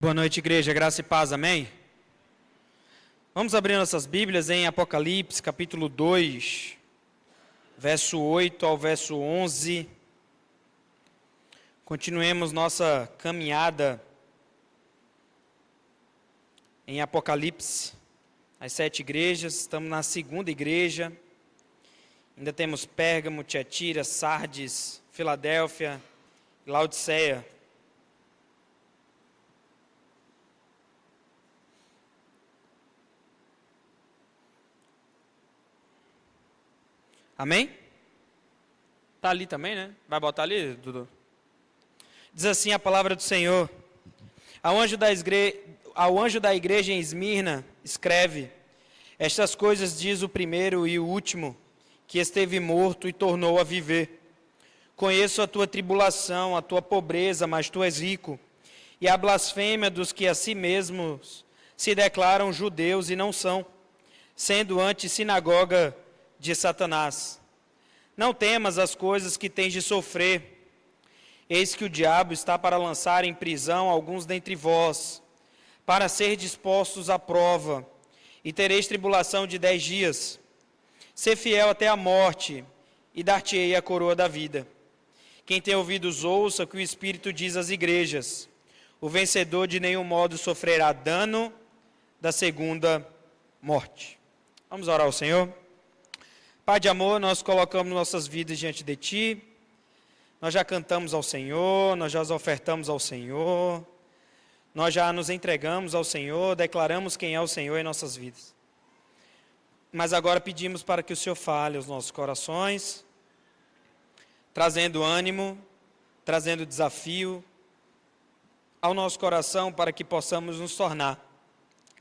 Boa noite, igreja, graça e paz, amém? Vamos abrir nossas Bíblias em Apocalipse, capítulo 2, verso 8 ao verso 11. Continuemos nossa caminhada em Apocalipse, as 7 igrejas. Estamos na segunda igreja. Ainda temos Pérgamo, Tiatira, Sardes, Filadélfia e Laodiceia. Amém? Está ali também, né? Vai botar ali, Dudu? Diz assim a palavra do Senhor. Ao anjo da igreja em Esmirna, escreve: estas coisas diz o primeiro e o último, que esteve morto e tornou a viver. Conheço a tua tribulação, a tua pobreza, mas tu és rico, e a blasfêmia dos que a si mesmos se declaram judeus e não são, sendo antes sinagoga de Satanás. Não temas as coisas que tens de sofrer. Eis que o diabo está para lançar em prisão alguns dentre vós, para ser dispostos à prova, e tereis tribulação de 10 dias. Sê fiel até a morte, e dar-te-ei a coroa da vida. Quem tem ouvidos, ouça o que o Espírito diz às igrejas. O vencedor de nenhum modo sofrerá dano da segunda morte. Vamos orar ao Senhor. Pai de amor, nós colocamos nossas vidas diante de Ti, nós já cantamos ao Senhor, nós já ofertamos ao Senhor, nós já nos entregamos ao Senhor, declaramos quem é o Senhor em nossas vidas. Mas agora pedimos para que o Senhor fale aos nossos corações, trazendo ânimo, trazendo desafio ao nosso coração para que possamos nos tornar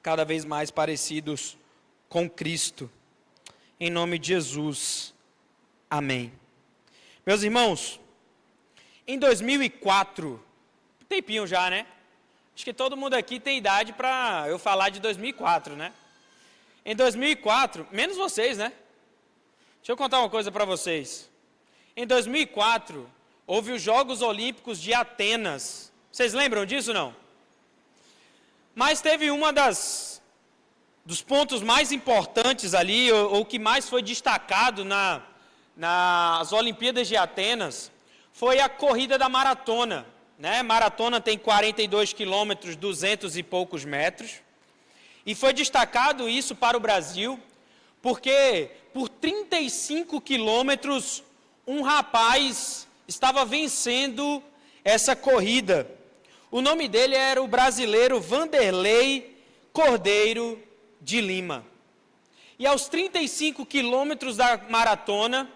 cada vez mais parecidos com Cristo. Em nome de Jesus, amém. Meus irmãos, em 2004, tempinho já, né? Acho que todo mundo aqui tem idade para eu falar de 2004, né? Em 2004, menos vocês, né? Deixa eu contar uma coisa para vocês. Em 2004, houve os Jogos Olímpicos de Atenas. Vocês lembram disso, não? Mas teve dos pontos mais importantes ali, ou que mais foi destacado nas Olimpíadas de Atenas, foi a corrida da maratona, né? Maratona tem 42 quilômetros, 200 e poucos metros, e foi destacado isso para o Brasil, porque por 35 quilômetros, um rapaz estava vencendo essa corrida. O nome dele era o brasileiro Vanderlei Cordeiro de Lima. E aos 35 quilômetros da maratona,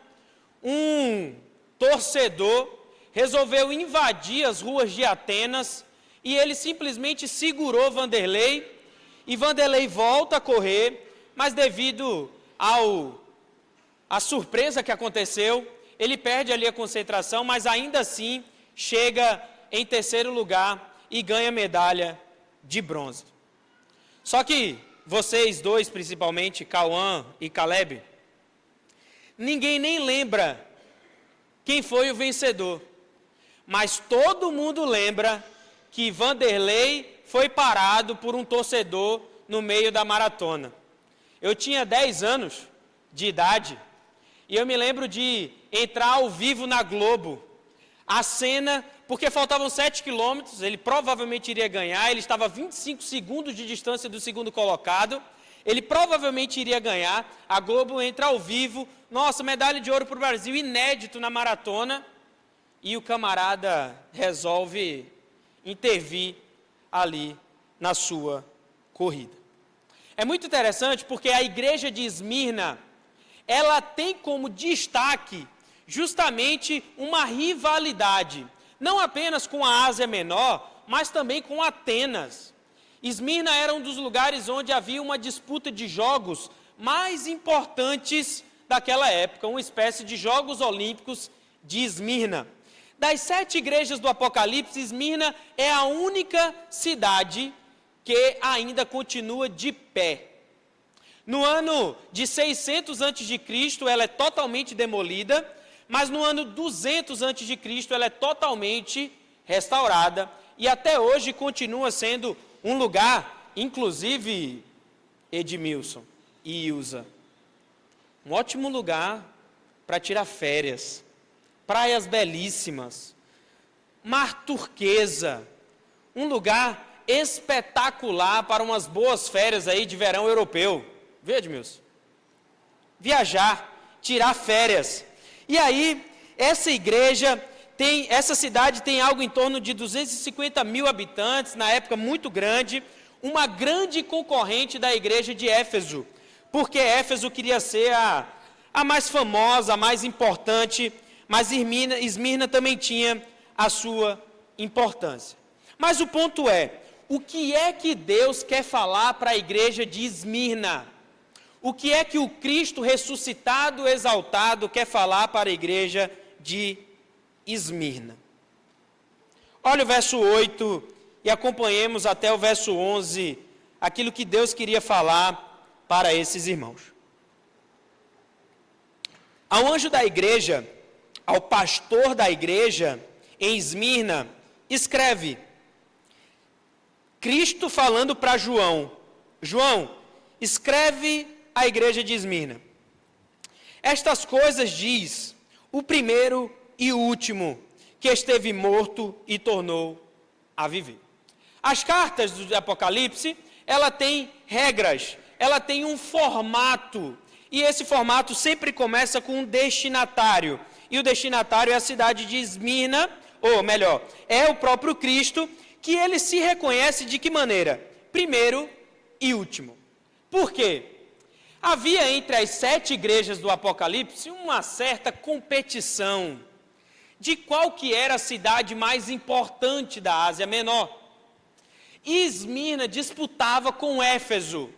um torcedor resolveu invadir as ruas de Atenas e ele simplesmente segurou Vanderlei, e Vanderlei volta a correr, mas devido à surpresa que aconteceu, ele perde ali a concentração, mas ainda assim chega em terceiro lugar e ganha medalha de bronze. Só que vocês dois, principalmente, Cauã e Caleb, ninguém nem lembra quem foi o vencedor. Mas todo mundo lembra que Vanderlei foi parado por um torcedor no meio da maratona. Eu tinha 10 anos de idade e eu me lembro de entrar ao vivo na Globo. A cena, porque faltavam 7 quilômetros, ele provavelmente iria ganhar, ele estava a 25 segundos de distância do segundo colocado, ele provavelmente iria ganhar, a Globo entra ao vivo, nossa, medalha de ouro para o Brasil, inédito na maratona, e o camarada resolve intervir ali na sua corrida. É muito interessante porque a igreja de Esmirna, ela tem como destaque justamente uma rivalidade, não apenas com a Ásia Menor, mas também com Atenas. Esmirna era um dos lugares onde havia uma disputa de jogos mais importantes daquela época, uma espécie de Jogos Olímpicos de Esmirna. Das 7 igrejas do Apocalipse, Esmirna é a única cidade que ainda continua de pé. No ano de 600 a.C., ela é totalmente demolida, mas no ano 200 a.C., ela é totalmente restaurada e até hoje continua sendo um lugar, inclusive Edmilson e Ilza, um ótimo lugar para tirar férias, praias belíssimas, mar turquesa, um lugar espetacular para umas boas férias aí de verão europeu. Vê, Edmilson? Viajar, tirar férias. E aí, essa cidade tem algo em torno de 250 mil habitantes, na época muito grande, uma grande concorrente da igreja de Éfeso, porque Éfeso queria ser a mais famosa, a mais importante, mas Esmirna também tinha a sua importância. Mas o ponto é, o que é que Deus quer falar para a igreja de Esmirna? O que é que o Cristo ressuscitado, exaltado, quer falar para a igreja de Esmirna? Olha o verso 8 e acompanhemos até o verso 11, aquilo que Deus queria falar para esses irmãos. Ao anjo da igreja, ao pastor da igreja em Esmirna, escreve: Cristo falando para João. João, escreve à igreja de Esmirna. Estas coisas diz o primeiro e o último, que esteve morto e tornou a viver. As cartas do Apocalipse, ela tem regras, ela tem um formato, e esse formato sempre começa com um destinatário, e o destinatário é a cidade de Esmirna, ou melhor, é o próprio Cristo, que ele se reconhece de que maneira? Primeiro e último. Por quê? Havia entre as 7 igrejas do Apocalipse uma certa competição de qual que era a cidade mais importante da Ásia Menor. E Esmirna disputava com Éfeso.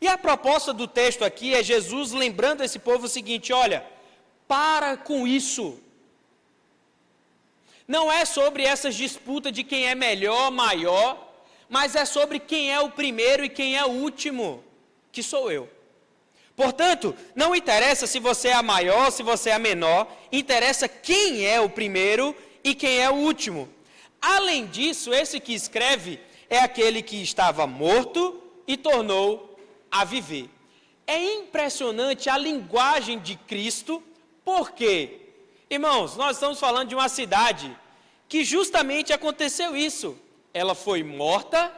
E a proposta do texto aqui é Jesus lembrando esse povo o seguinte: olha, para com isso. Não é sobre essas disputas de quem é melhor, maior, mas é sobre quem é o primeiro e quem é o último, que sou eu. Portanto, não interessa se você é a maior, se você é a menor, interessa quem é o primeiro e quem é o último. Além disso, esse que escreve é aquele que estava morto e tornou a viver. É impressionante a linguagem de Cristo, porque, irmãos, nós estamos falando de uma cidade que justamente aconteceu isso. Ela foi morta,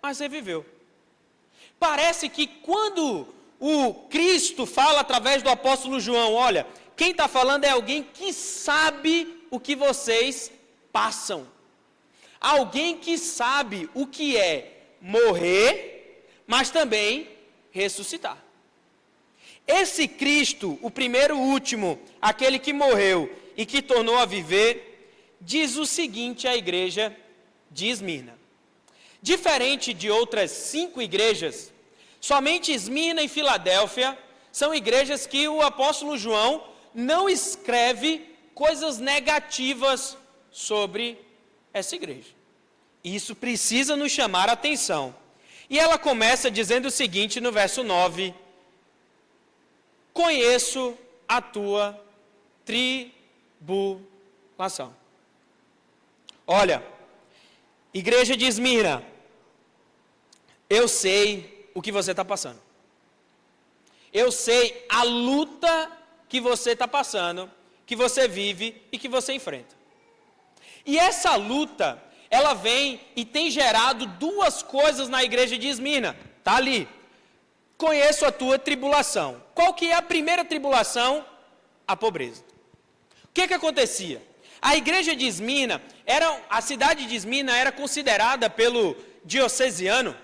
mas reviveu. Parece que quando o Cristo fala através do apóstolo João, olha, quem está falando é alguém que sabe o que vocês passam. Alguém que sabe o que é morrer, mas também ressuscitar. Esse Cristo, o primeiro e último, aquele que morreu e que tornou a viver, diz o seguinte à igreja de Esmirna. Diferente de outras 5 igrejas, somente Esmirna e Filadélfia são igrejas que o apóstolo João não escreve coisas negativas sobre essa igreja. Isso precisa nos chamar a atenção. E ela começa dizendo o seguinte no verso 9: conheço a tua tribulação. Olha, igreja de Esmirna, eu sei o que você está passando. Eu sei a luta que você está passando, que você vive e que você enfrenta. E essa luta, ela vem e tem gerado 2 coisas na igreja de Esmirna. Está ali. Conheço a tua tribulação. Qual que é a primeira tribulação? A pobreza. O que acontecia? A igreja de Esmirna, a cidade de Esmirna era considerada pelo Diocesiano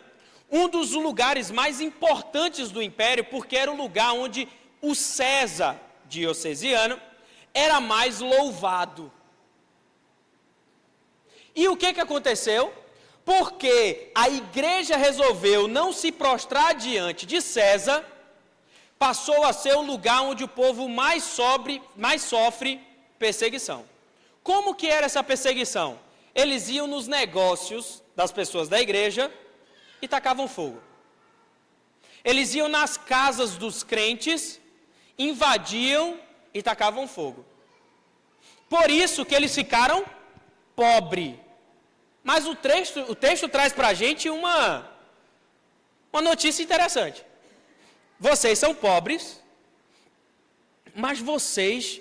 um dos lugares mais importantes do império, porque era o lugar onde o César Diocesiano era mais louvado. E o que aconteceu? Porque a igreja resolveu não se prostrar diante de César, passou a ser o lugar onde o povo mais sofre perseguição. Como que era essa perseguição? Eles iam nos negócios das pessoas da igreja e tacavam fogo. Eles iam nas casas dos crentes, invadiam e tacavam fogo. Por isso que eles ficaram pobres. Mas o texto traz para a gente uma notícia interessante. Vocês são pobres, mas vocês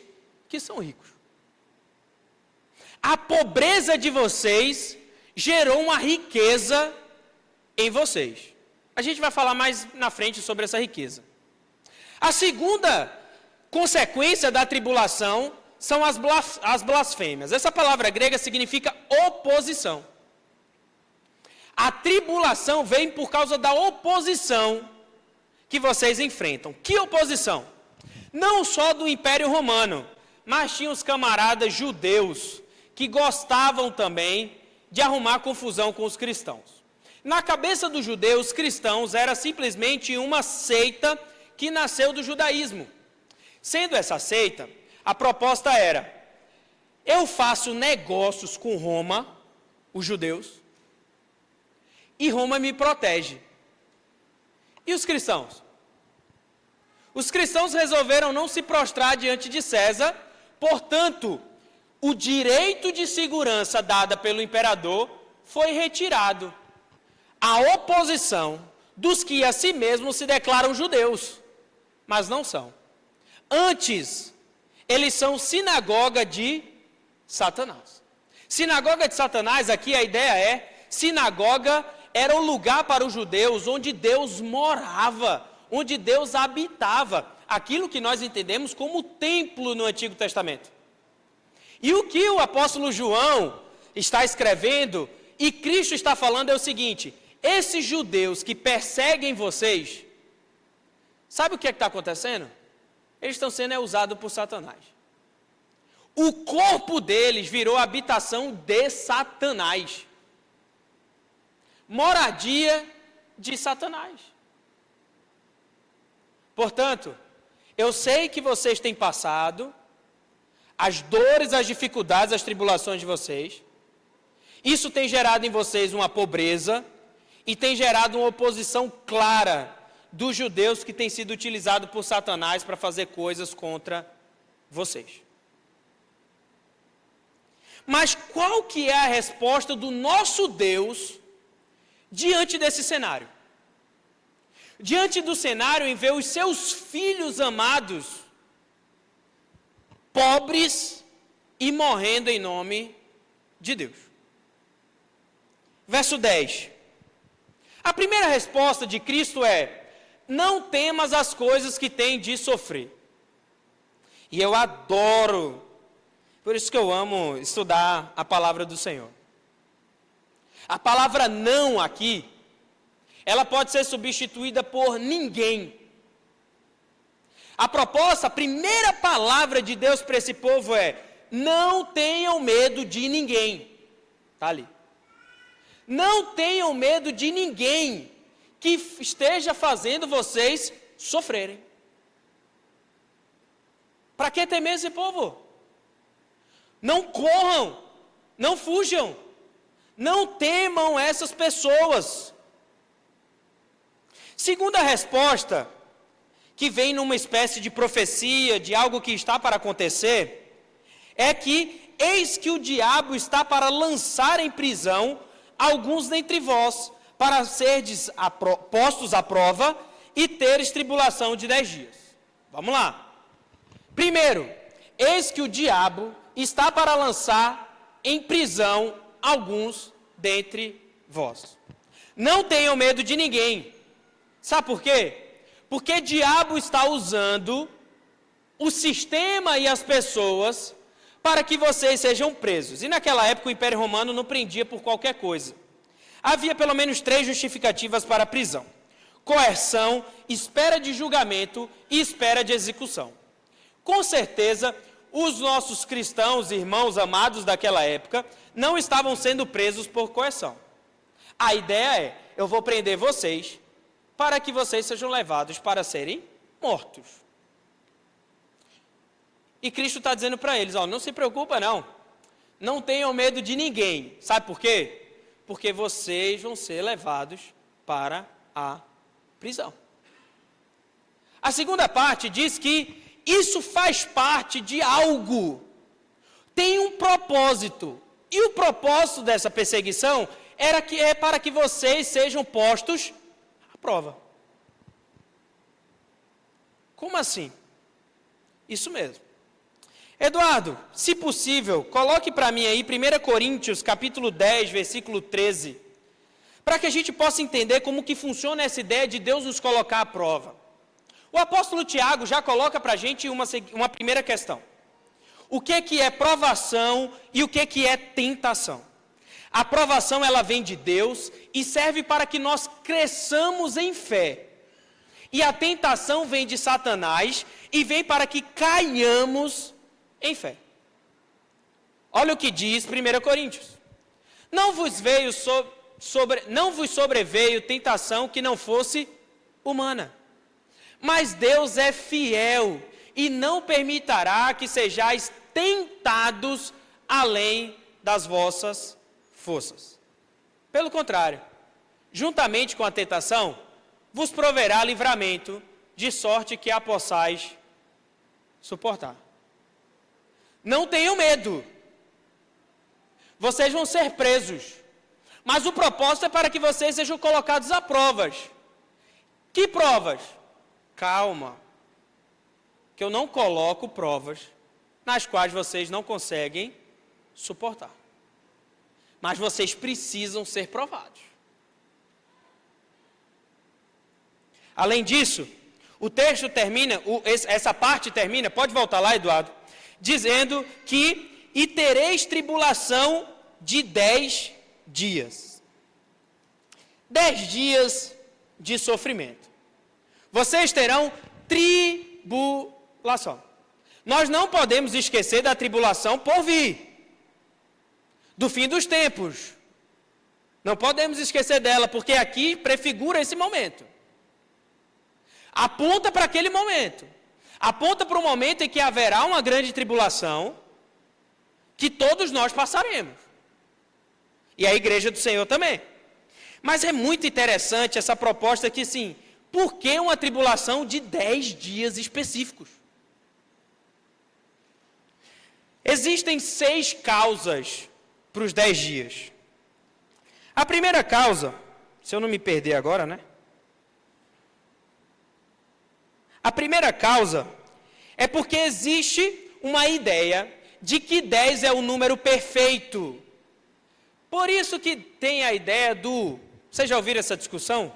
que são ricos. A pobreza de vocês gerou uma riqueza em vocês. A gente vai falar mais na frente sobre essa riqueza. A segunda consequência da tribulação são as blasfêmias. Essa palavra grega significa oposição. A tribulação vem por causa da oposição que vocês enfrentam. Que oposição? Não só do Império Romano, mas tinha os camaradas judeus que gostavam também de arrumar confusão com os cristãos. Na cabeça dos judeus, cristãos era simplesmente uma seita que nasceu do judaísmo. Sendo essa seita, a proposta era: eu faço negócios com Roma, os judeus, e Roma me protege. E os cristãos? Os cristãos resolveram não se prostrar diante de César, portanto, o direito de segurança dada pelo imperador foi retirado. A oposição dos que a si mesmos se declaram judeus, mas não são. Antes, eles são sinagoga de Satanás. Sinagoga de Satanás, aqui a ideia é, sinagoga era o lugar para os judeus onde Deus morava, onde Deus habitava, aquilo que nós entendemos como templo no Antigo Testamento. E o que o apóstolo João está escrevendo e Cristo está falando é o seguinte: esses judeus que perseguem vocês, sabe o que está acontecendo? Eles estão sendo usados por Satanás. O corpo deles virou habitação de Satanás. Moradia de Satanás. Portanto, eu sei que vocês têm passado as dores, as dificuldades, as tribulações de vocês. Isso tem gerado em vocês uma pobreza e tem gerado uma oposição clara dos judeus que tem sido utilizado por Satanás para fazer coisas contra vocês. Mas qual que é a resposta do nosso Deus diante desse cenário? Diante do cenário em ver os seus filhos amados pobres e morrendo em nome de Deus. Verso 10. A primeira resposta de Cristo é: não temas as coisas que têm de sofrer. E eu adoro, por isso que eu amo estudar a palavra do Senhor. A palavra não aqui, ela pode ser substituída por ninguém. A proposta, a primeira palavra de Deus para esse povo é: não tenham medo de ninguém. Está ali. Não tenham medo de ninguém que esteja fazendo vocês sofrerem. Para que temer esse povo? Não corram, não fujam, não temam essas pessoas. Segunda resposta, que vem numa espécie de profecia, de algo que está para acontecer, é que eis que o diabo está para lançar em prisão alguns dentre vós, para serdes postos à prova e teres tribulação de 10 dias. Vamos lá. Primeiro, eis que o diabo está para lançar em prisão alguns dentre vós. Não tenham medo de ninguém. Sabe por quê? Porque diabo está usando o sistema e as pessoas para que vocês sejam presos. E naquela época o Império Romano não prendia por qualquer coisa. Havia pelo menos 3 justificativas para a prisão: coerção, espera de julgamento e espera de execução. Com certeza, os nossos cristãos, irmãos amados daquela época, não estavam sendo presos por coerção. A ideia é: eu vou prender vocês para que vocês sejam levados para serem mortos. E Cristo está dizendo para eles: ó, não se preocupa não, não tenham medo de ninguém. Sabe por quê? Porque vocês vão ser levados para a prisão. A segunda parte diz que isso faz parte de algo, tem um propósito. E o propósito dessa perseguição é para que vocês sejam postos à prova. Como assim? Isso mesmo. Eduardo, se possível, coloque para mim aí 1 Coríntios, capítulo 10, versículo 13, para que a gente possa entender como que funciona essa ideia de Deus nos colocar à prova. O apóstolo Tiago já coloca para a gente uma primeira questão. O que é provação e o que é tentação? A provação, ela vem de Deus e serve para que nós cresçamos em fé. E a tentação vem de Satanás e vem para que caiamos em fé. Olha o que diz 1 Coríntios. Não vos sobreveio tentação que não fosse humana. Mas Deus é fiel e não permitirá que sejais tentados além das vossas forças. Pelo contrário, juntamente com a tentação, vos proverá livramento, de sorte que a possais suportar. Não tenham medo. Vocês vão ser presos. Mas o propósito é para que vocês sejam colocados a provas. Que provas? Calma. Que eu não coloco provas nas quais vocês não conseguem suportar. Mas vocês precisam ser provados. Além disso, o texto termina, essa parte termina, pode voltar lá, Eduardo, dizendo que, e tereis tribulação de 10 dias. 10 dias de sofrimento. Vocês terão tribulação. Nós não podemos esquecer da tribulação por vir, do fim dos tempos. Não podemos esquecer dela, porque aqui prefigura esse momento. Aponta para aquele momento. Aponta para o momento em que haverá uma grande tribulação, que todos nós passaremos. E a igreja do Senhor também. Mas é muito interessante essa proposta aqui, sim. Por que uma tribulação de 10 dias específicos? Existem 6 causas para os 10 dias. A primeira causa, se eu não me perder agora, né? A primeira causa é porque existe uma ideia de que 10 é o número perfeito. Por isso que tem a ideia do... Vocês já ouviram essa discussão?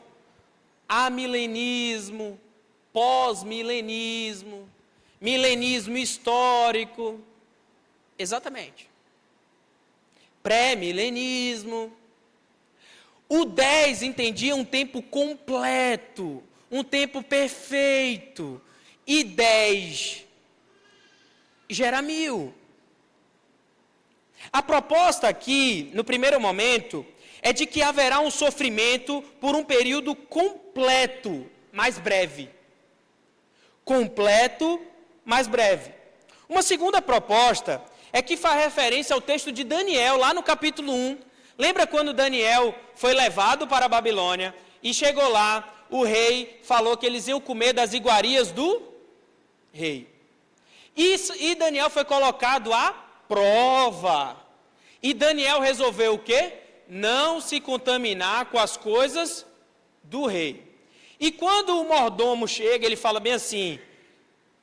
Amilenismo, pós-milenismo, milenismo histórico. Exatamente. Pré-milenismo. O 10 entendia um tempo completo, um tempo perfeito. E 10 gera 1000. A proposta aqui, no primeiro momento, é de que haverá um sofrimento por um período completo, mais breve. Completo, mais breve. Uma segunda proposta é que faz referência ao texto de Daniel, lá no capítulo 1. Lembra quando Daniel foi levado para a Babilônia e chegou lá, o rei falou que eles iam comer das iguarias do rei. E Daniel foi colocado à prova. E Daniel resolveu o quê? Não se contaminar com as coisas do rei. E quando o mordomo chega, ele fala bem assim: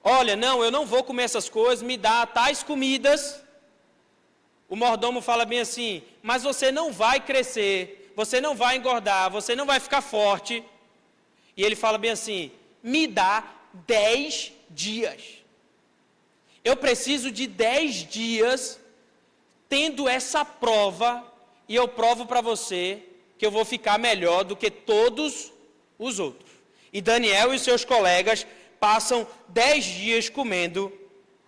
olha, não, eu não vou comer essas coisas, me dá tais comidas. O mordomo fala bem assim: mas você não vai crescer, você não vai engordar, você não vai ficar forte. E ele fala bem assim: me dá 10 dias. Eu preciso de 10 dias tendo essa prova, e eu provo para você que eu vou ficar melhor do que todos os outros. E Daniel e seus colegas passam 10 dias comendo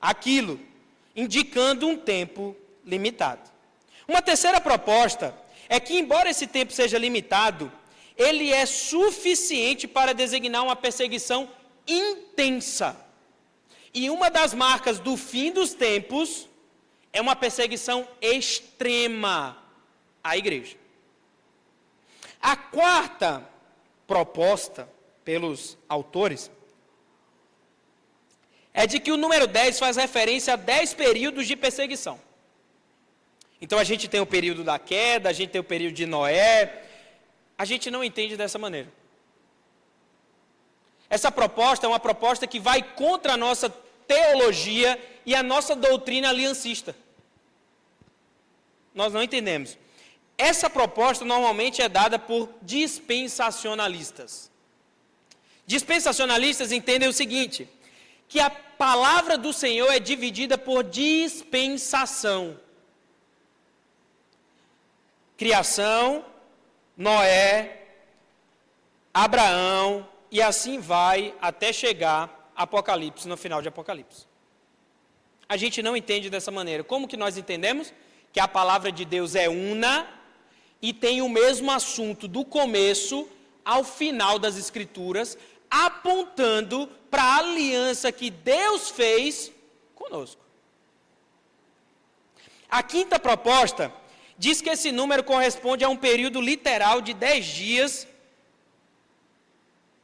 aquilo, indicando um tempo limitado. Uma terceira proposta é que, embora esse tempo seja limitado, ele é suficiente para designar uma perseguição intensa. E uma das marcas do fim dos tempos é uma perseguição extrema à igreja. A quarta proposta pelos autores é de que o número 10 faz referência a 10 períodos de perseguição. Então a gente tem o período da queda, a gente tem o período de Noé. A gente não entende dessa maneira. Essa proposta é uma proposta que vai contra a nossa teologia e a nossa doutrina aliancista. Nós não entendemos. Essa proposta normalmente é dada por dispensacionalistas. Dispensacionalistas entendem o seguinte, que a palavra do Senhor é dividida por dispensação. Criação, Noé, Abraão, e assim vai até chegar Apocalipse, no final de Apocalipse. A gente não entende dessa maneira. Como que nós entendemos? Que a palavra de Deus é una e tem o mesmo assunto do começo ao final das Escrituras, apontando para a aliança que Deus fez conosco. A quinta proposta diz que esse número corresponde a um período literal de 10 dias.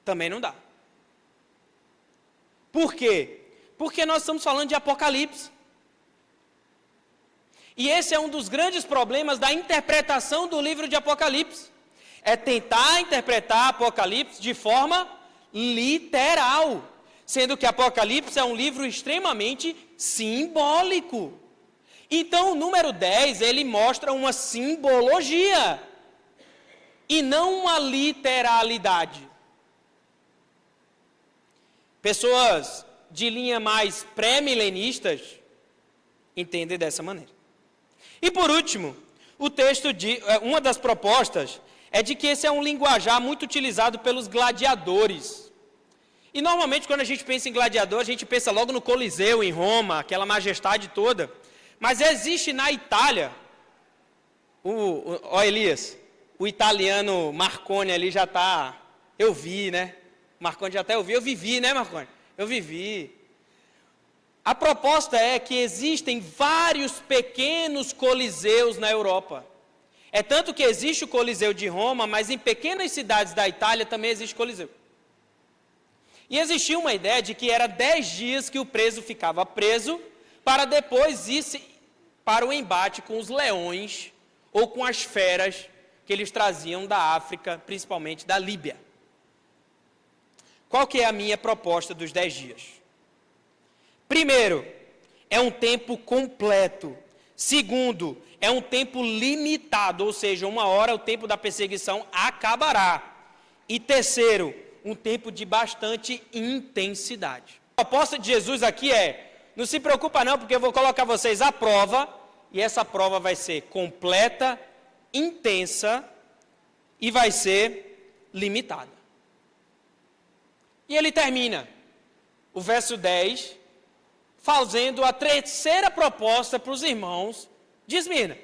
Também não dá. Por quê? Porque nós estamos falando de Apocalipse. E esse é um dos grandes problemas da interpretação do livro de Apocalipse. É tentar interpretar Apocalipse de forma literal, sendo que Apocalipse é um livro extremamente simbólico. Então, o número 10, ele mostra uma simbologia e não uma literalidade. Pessoas de linha mais pré-milenistas entendem dessa maneira. E por último, uma das propostas é de que esse é um linguajar muito utilizado pelos gladiadores. E normalmente quando a gente pensa em gladiador, a gente pensa logo no Coliseu, em Roma, aquela majestade toda. Mas existe na Itália, Elias, o italiano Marconi ali já está, eu vi, né? Marconi já até ouviu, eu vivi, né, Marconi? Eu vivi. A proposta é que existem vários pequenos coliseus na Europa. É tanto que existe o Coliseu de Roma, mas em pequenas cidades da Itália também existe coliseu. E existia uma ideia de que era 10 dias que o preso ficava preso, para depois ir para o embate com os leões ou com as feras que eles traziam da África, principalmente da Líbia. Qual que é a minha proposta dos 10 dias? Primeiro, é um tempo completo. Segundo, é um tempo limitado, ou seja, 1 hora o tempo da perseguição acabará. E terceiro, um tempo de bastante intensidade. A proposta de Jesus aqui é, não se preocupa não, porque eu vou colocar vocês à prova, e essa prova vai ser completa, intensa, e vai ser limitada. E ele termina, o verso 10, fazendo a terceira proposta para os irmãos de Esmirna.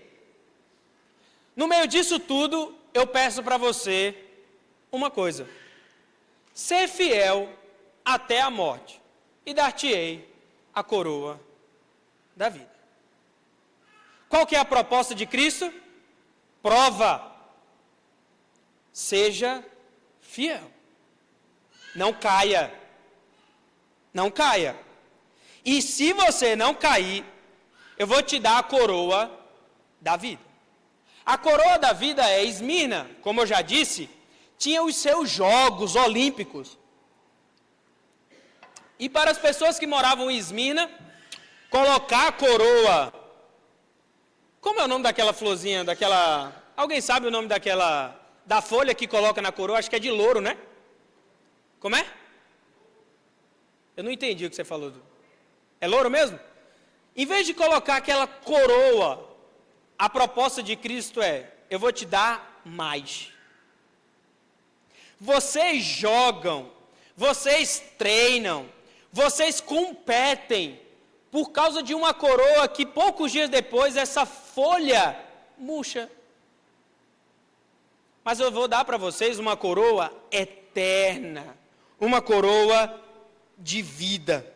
No meio disso tudo, eu peço para você uma coisa. Ser fiel até a morte, e dar-te-ei a coroa da vida. Qual que é a proposta de Cristo? Prova. Seja fiel. Não caia. Não caia. E se você não cair, eu vou te dar a coroa da vida. A coroa da vida é Esmirna, como eu já disse, tinha os seus Jogos Olímpicos. E para as pessoas que moravam em Esmirna, colocar a coroa... Como é o nome daquela florzinha, daquela... Alguém sabe o nome daquela... Da folha que coloca na coroa? Acho que é de louro, né? Como é? Eu não entendi o que você falou. É louro mesmo? Em vez de colocar aquela coroa, a proposta de Cristo é, eu vou te dar mais. Vocês jogam, vocês treinam, vocês competem por causa de uma coroa que poucos dias depois essa folha murcha. Mas eu vou dar para vocês uma coroa eterna, uma coroa de vida.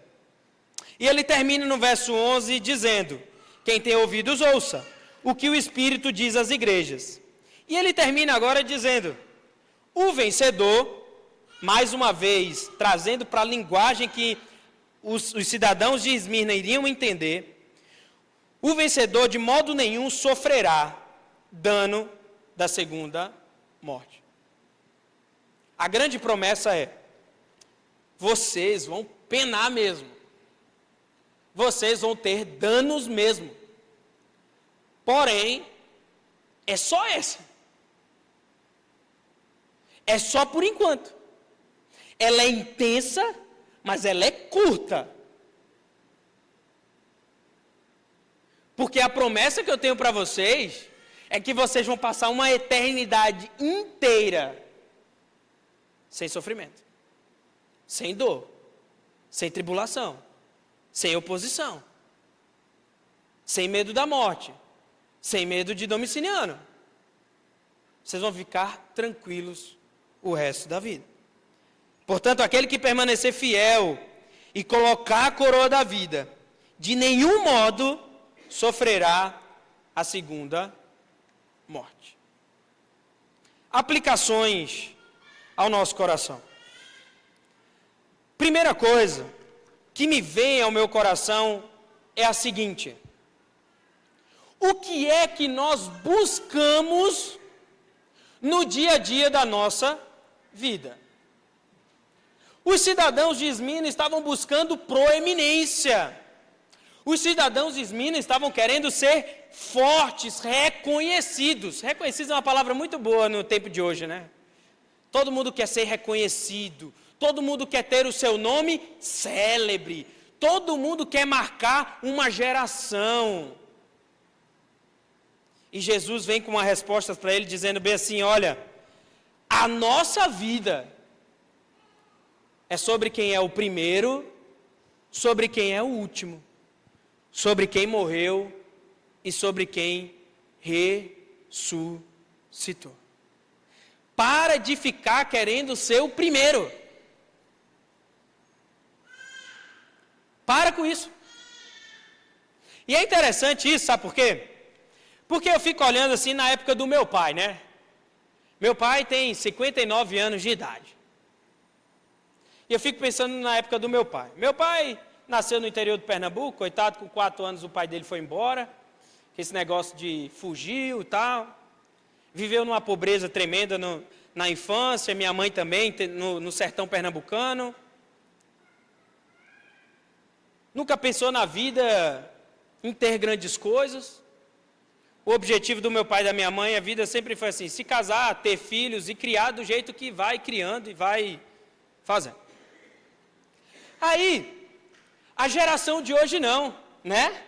E ele termina no verso 11 dizendo, quem tem ouvidos ouça o que o Espírito diz às igrejas. E ele termina agora dizendo, o vencedor, mais uma vez, trazendo para a linguagem que os cidadãos de Esmirna iriam entender, o vencedor de modo nenhum sofrerá dano da segunda morte. A grande promessa é: vocês vão penar mesmo. Vocês vão ter danos mesmo. Porém, é só essa. É só por enquanto. Ela é intensa, mas ela é curta. Porque a promessa que eu tenho para vocês é que vocês vão passar uma eternidade inteira sem sofrimento, sem dor, sem tribulação, sem oposição, sem medo da morte, sem medo de Domiciano. Vocês vão ficar tranquilos o resto da vida. Portanto, aquele que permanecer fiel e colocar a coroa da vida, de nenhum modo sofrerá a segunda morte. Aplicações ao nosso coração. Primeira coisa que me vem ao meu coração é a seguinte: o que é que nós buscamos no dia a dia da nossa vida? Os cidadãos de Esmirna estavam buscando proeminência. Os cidadãos de Esmirna estavam querendo ser fortes, reconhecidos. Reconhecidos é uma palavra muito boa no tempo de hoje, né? Todo mundo quer ser reconhecido. Todo mundo quer ter o seu nome célebre. Todo mundo quer marcar uma geração. E Jesus vem com uma resposta para ele, dizendo bem assim: olha, a nossa vida é sobre quem é o primeiro, sobre quem é o último, sobre quem morreu e sobre quem ressuscitou. Para de ficar querendo ser o primeiro. Para com isso. E é interessante isso, sabe por quê? Porque eu fico olhando assim na época do meu pai, né? Meu pai tem 59 anos de idade. E eu fico pensando na época do meu pai. Meu pai nasceu no interior do Pernambuco, coitado, com 4 anos o pai dele foi embora. Esse negócio de fugiu e tal. Viveu numa pobreza tremenda na infância, minha mãe também, no sertão pernambucano. Nunca pensou na vida em ter grandes coisas. O objetivo do meu pai e da minha mãe, a vida sempre foi assim: se casar, ter filhos e criar do jeito que vai criando e vai fazendo. Aí, a geração de hoje não, né?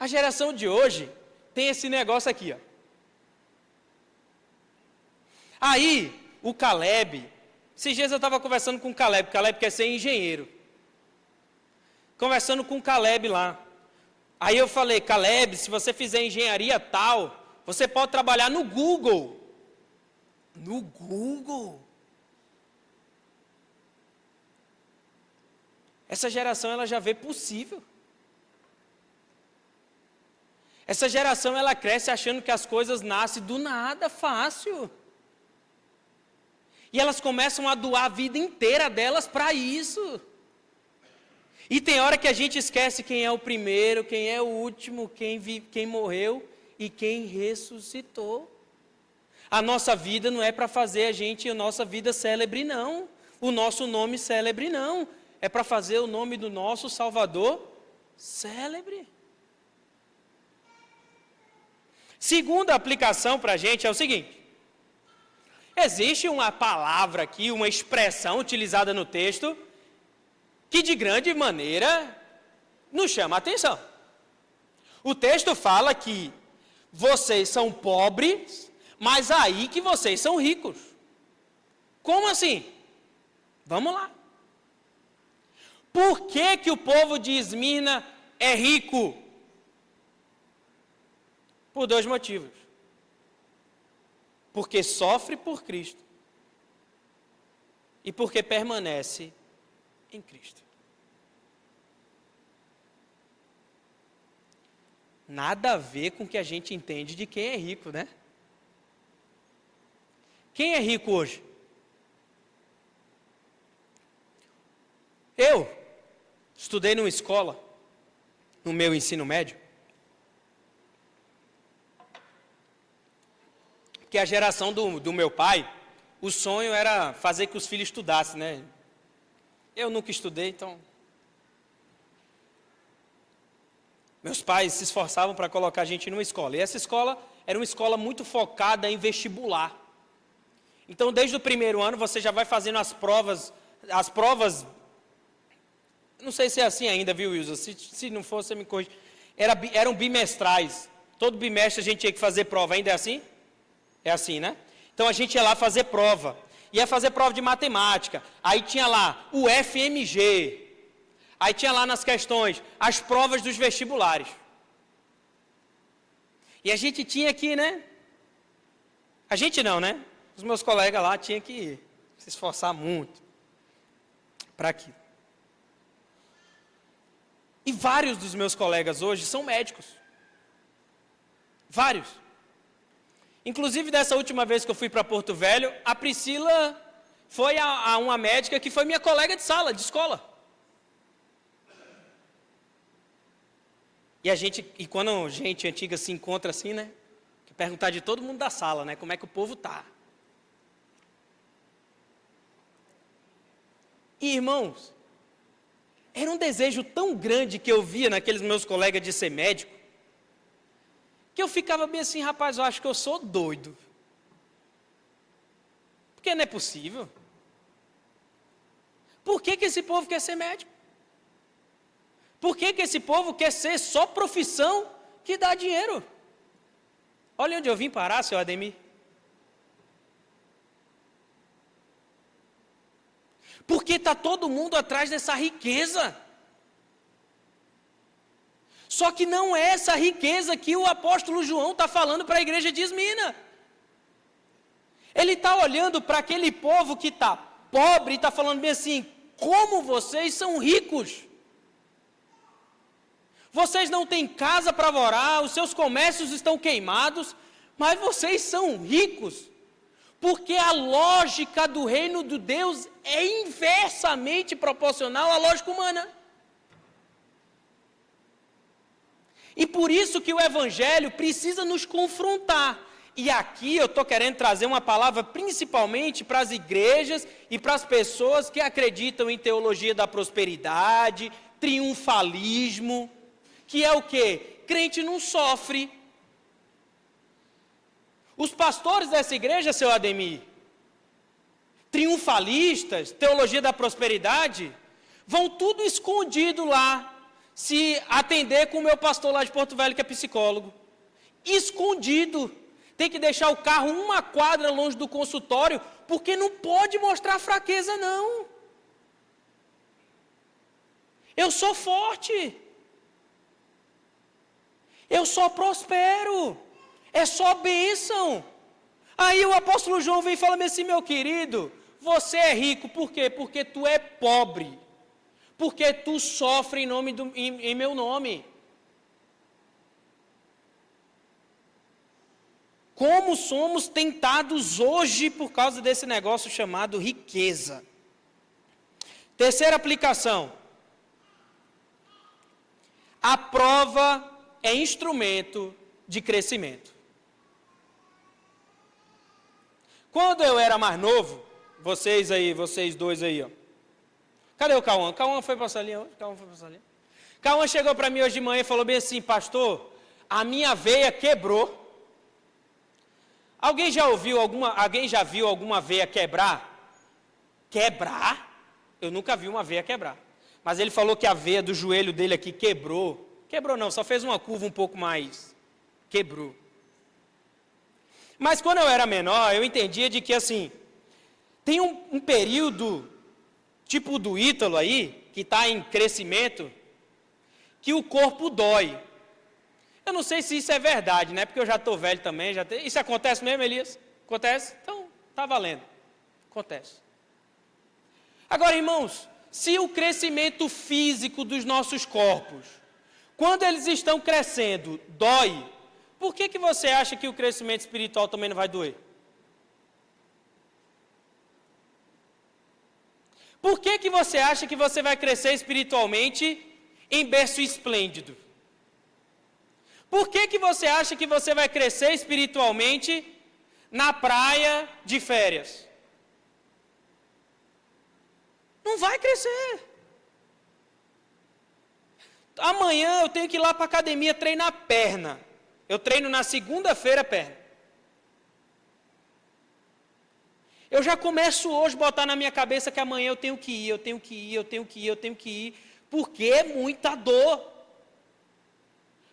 A geração de hoje tem esse negócio aqui, ó. Aí, o Caleb, esses dias eu estava conversando com o Caleb quer ser engenheiro. Conversando com o Caleb lá. Aí eu falei: Caleb, se você fizer engenharia tal, você pode trabalhar no Google. No Google? Essa geração, ela já vê possível. Essa geração, ela cresce achando que as coisas nascem do nada, fácil. E elas começam a doar a vida inteira delas para isso. E tem hora que a gente esquece quem é o primeiro, quem é o último, quem morreu e quem ressuscitou. A nossa vida não é para fazer a nossa vida célebre, não. O nosso nome célebre, não. É para fazer o nome do nosso Salvador célebre. Segunda aplicação para a gente é o seguinte: existe uma palavra aqui, uma expressão utilizada no texto, que de grande maneira nos chama a atenção. O texto fala que vocês são pobres, mas aí que vocês são ricos. Como assim? Vamos lá. Por que que o povo de Esmirna é rico? Por 2 motivos. Porque sofre por Cristo e porque permanece em Cristo. Nada a ver com o que a gente entende de quem é rico, né? Quem é rico hoje? Eu estudei numa escola no meu ensino médio. Porque a geração do meu pai, o sonho era fazer que os filhos estudassem, né? Eu nunca estudei, então... Meus pais se esforçavam para colocar a gente numa escola. E essa escola era uma escola muito focada em vestibular. Então, desde o primeiro ano, você já vai fazendo as provas, não sei se é assim ainda, viu, Wilson? Se não for, você me corrige. Eram bimestrais. Todo bimestre a gente tinha que fazer prova. Ainda é assim? É assim, né? Então, a gente ia lá fazer prova. Ia fazer prova de matemática. Aí tinha lá o FMG. Aí tinha lá nas questões as provas dos vestibulares. E a gente tinha que, né? A gente não, né? Os meus colegas lá tinham que se esforçar muito para aquilo. E vários dos meus colegas hoje são médicos. Vários. Inclusive, dessa última vez que eu fui para Porto Velho, a Priscila foi a uma médica que foi minha colega de sala, de escola. E quando gente antiga se encontra assim, né? Perguntar de todo mundo da sala, né? Como é que o povo tá? E, irmãos, era um desejo tão grande que eu via naqueles meus colegas de ser médico, que eu ficava bem assim, rapaz, eu acho que eu sou doido. Porque não é possível. Por que esse povo quer ser médico? Por que esse povo quer ser só profissão que dá dinheiro? Olha onde eu vim parar, seu Ademir. Porque está todo mundo atrás dessa riqueza. Só que não é essa riqueza que o apóstolo João está falando para a igreja de Esmina. Ele está olhando para aquele povo que está pobre e está falando bem assim, como vocês são ricos. Vocês não têm casa para morar, os seus comércios estão queimados, mas vocês são ricos, porque a lógica do reino de Deus é inversamente proporcional à lógica humana. E por isso que o Evangelho precisa nos confrontar. E aqui eu estou querendo trazer uma palavra principalmente para as igrejas e para as pessoas que acreditam em teologia da prosperidade, triunfalismo, que é o quê? Crente não sofre. Os pastores dessa igreja, seu Ademir, triunfalistas, teologia da prosperidade, vão tudo escondido lá, se atender com o meu pastor lá de Porto Velho, que é psicólogo. Escondido. Tem que deixar o carro uma quadra longe do consultório, porque não pode mostrar fraqueza, não. Eu sou forte. Eu só prospero. É só bênção. Aí o apóstolo João vem e fala assim, meu querido, você é rico, por quê? Porque tu é pobre. Porque tu sofre em meu nome. Como somos tentados hoje por causa desse negócio chamado riqueza. Terceira aplicação. A prova é instrumento de crescimento. Quando eu era mais novo, vocês dois aí, ó. Cadê o Cauã? Cauã foi para a salinha hoje? Cauã chegou para mim hoje de manhã e falou bem assim, pastor, a minha veia quebrou. Alguém já viu alguma veia quebrar? Quebrar? Eu nunca vi uma veia quebrar. Mas ele falou que a veia do joelho dele aqui quebrou. Quebrou não, só fez uma curva um pouco mais. Quebrou. Mas quando eu era menor, eu entendia de que assim, tem um período, tipo do Ítalo aí, que está em crescimento, que o corpo dói. Eu não sei se isso é verdade, né? Porque eu já estou velho também. Isso acontece mesmo, Elias? Acontece? Então, está valendo. Acontece. Agora, irmãos, se o crescimento físico dos nossos corpos, quando eles estão crescendo, dói, por que você acha que o crescimento espiritual também não vai doer? Por que você acha que você vai crescer espiritualmente em berço esplêndido? Por que você acha que você vai crescer espiritualmente na praia de férias? Não vai crescer. Amanhã eu tenho que ir lá para a academia treinar perna. Eu treino na segunda-feira perna. Eu já começo hoje a botar na minha cabeça que amanhã eu tenho que ir, porque é muita dor.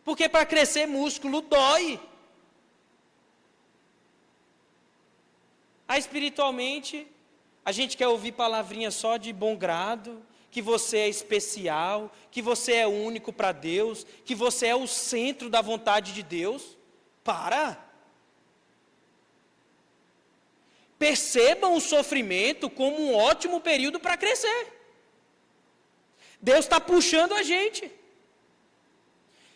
Porque para crescer músculo dói. Aí espiritualmente, a gente quer ouvir palavrinhas só de bom grado, que você é especial, que você é único para Deus, que você é o centro da vontade de Deus. Para! Percebam o sofrimento como um ótimo período para crescer. Deus está puxando a gente.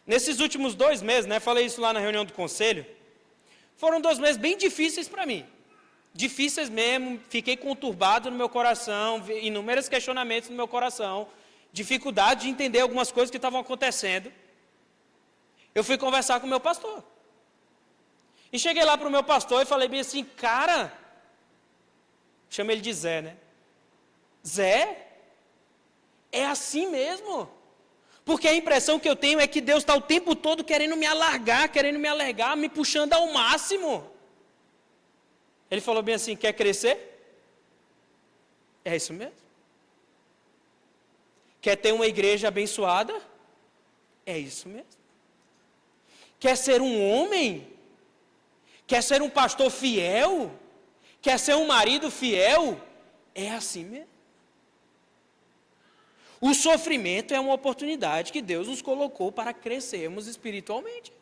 Nesses últimos 2 meses, falei isso lá na reunião do conselho, foram 2 meses bem difíceis para mim. Difíceis mesmo, fiquei conturbado no meu coração, inúmeros questionamentos no meu coração, dificuldade de entender algumas coisas que estavam acontecendo. Eu fui conversar com o meu pastor. E cheguei lá para o meu pastor e falei bem assim, cara, chama ele de Zé, né? Zé, é assim mesmo? Porque a impressão que eu tenho é que Deus está o tempo todo querendo me alargar, me puxando ao máximo. Ele falou bem assim, quer crescer? É isso mesmo. Quer ter uma igreja abençoada? É isso mesmo. Quer ser um homem? Quer ser um pastor fiel? Quer ser um marido fiel? É assim mesmo. O sofrimento é uma oportunidade que Deus nos colocou para crescermos espiritualmente.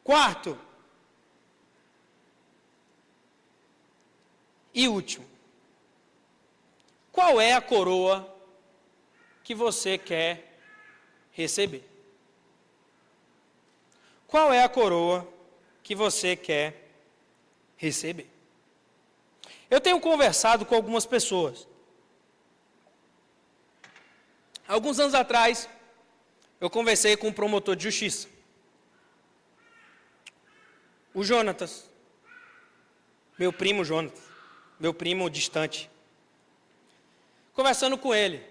Quarto e último. Qual é a coroa que você quer receber? Qual é a coroa que você quer receber? Eu tenho conversado com algumas pessoas. Alguns anos atrás, eu conversei com um promotor de justiça. O Jonatas. Meu primo Jonatas. Meu primo distante. Conversando com ele.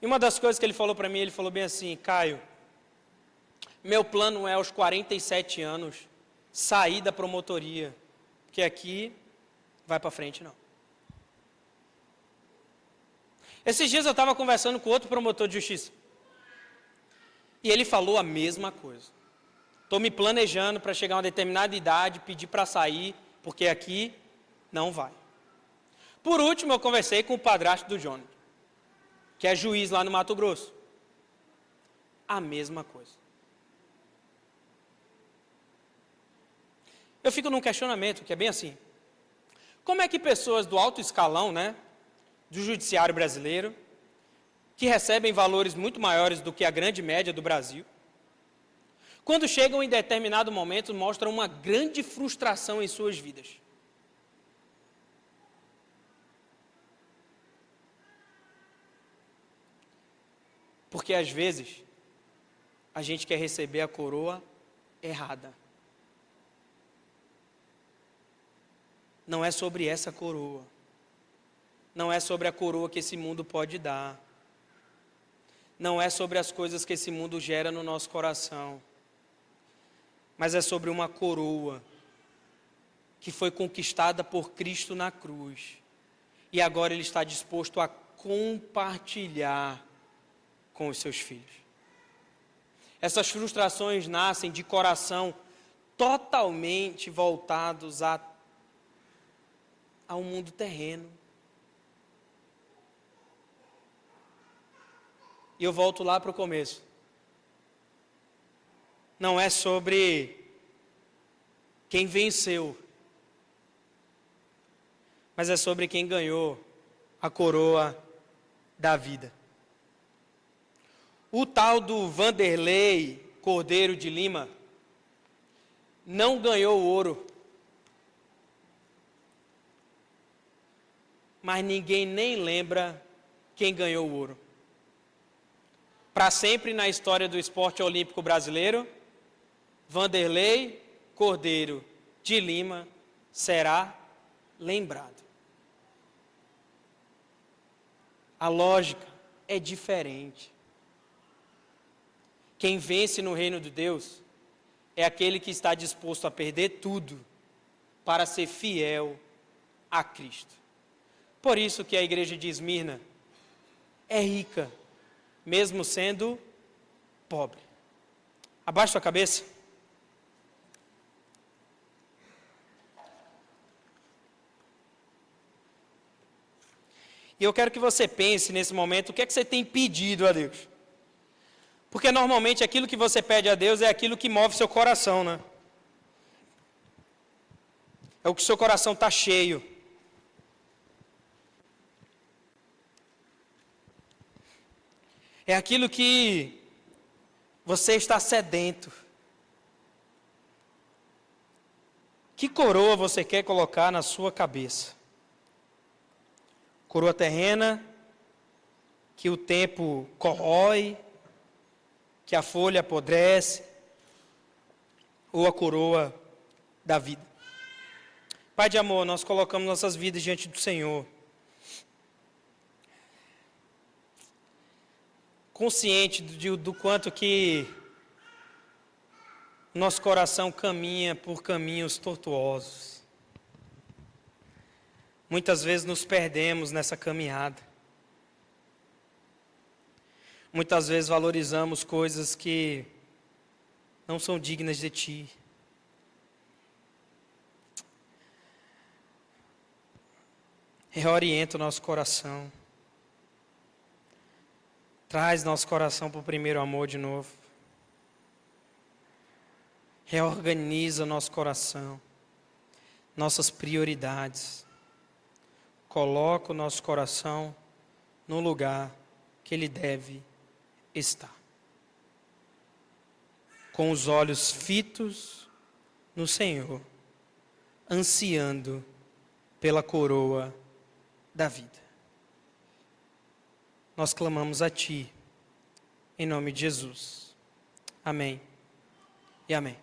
E uma das coisas que ele falou para mim, ele falou bem assim, Caio, meu plano é aos 47 anos sair da promotoria, porque aqui vai para frente não. Esses dias eu estava conversando com outro promotor de justiça. E ele falou a mesma coisa. Estou me planejando para chegar a uma determinada idade, pedir para sair, porque aqui não vai. Por último, eu conversei com o padrasto do Johnny, que é juiz lá no Mato Grosso. A mesma coisa. Eu fico num questionamento, que é bem assim. Como é que pessoas do alto escalão, do judiciário brasileiro, que recebem valores muito maiores do que a grande média do Brasil, quando chegam em determinado momento, mostram uma grande frustração em suas vidas. Porque às vezes, a gente quer receber a coroa errada. Não é sobre essa coroa. Não é sobre a coroa que esse mundo pode dar. Não é sobre as coisas que esse mundo gera no nosso coração. Mas é sobre uma coroa que foi conquistada por Cristo na cruz. E agora Ele está disposto a compartilhar com os seus filhos. Essas frustrações nascem de coração totalmente voltados ao mundo terreno. E eu volto lá para o começo. Não é sobre quem venceu, mas é sobre quem ganhou a coroa da vida. O tal do Vanderlei Cordeiro de Lima não ganhou ouro, mas ninguém nem lembra quem ganhou o ouro. para sempre na história do esporte olímpico brasileiro, Vanderlei Cordeiro de Lima será lembrado. A lógica é diferente. Quem vence no reino de Deus é aquele que está disposto a perder tudo para ser fiel a Cristo. Por isso que a igreja de Esmirna é rica, mesmo sendo pobre. Abaixa sua cabeça. E eu quero que você pense nesse momento, o que é que você tem pedido a Deus? Porque normalmente aquilo que você pede a Deus é aquilo que move seu coração, né? É o que seu coração está cheio. É aquilo que você está sedento. Que coroa você quer colocar na sua cabeça? Coroa terrena, que o tempo corrói, que a folha apodrece, ou a coroa da vida? Pai de amor, nós colocamos nossas vidas diante do Senhor, consciente do quanto que nosso coração caminha por caminhos tortuosos. Muitas vezes nos perdemos nessa caminhada. Muitas vezes valorizamos coisas que não são dignas de Ti. Reorienta o nosso coração. Traz nosso coração para o primeiro amor de novo. Reorganiza nosso coração, nossas prioridades. Coloca o nosso coração no lugar que ele deve estar. Com os olhos fitos no Senhor, ansiando pela coroa da vida. Nós clamamos a Ti, em nome de Jesus. Amém e amém.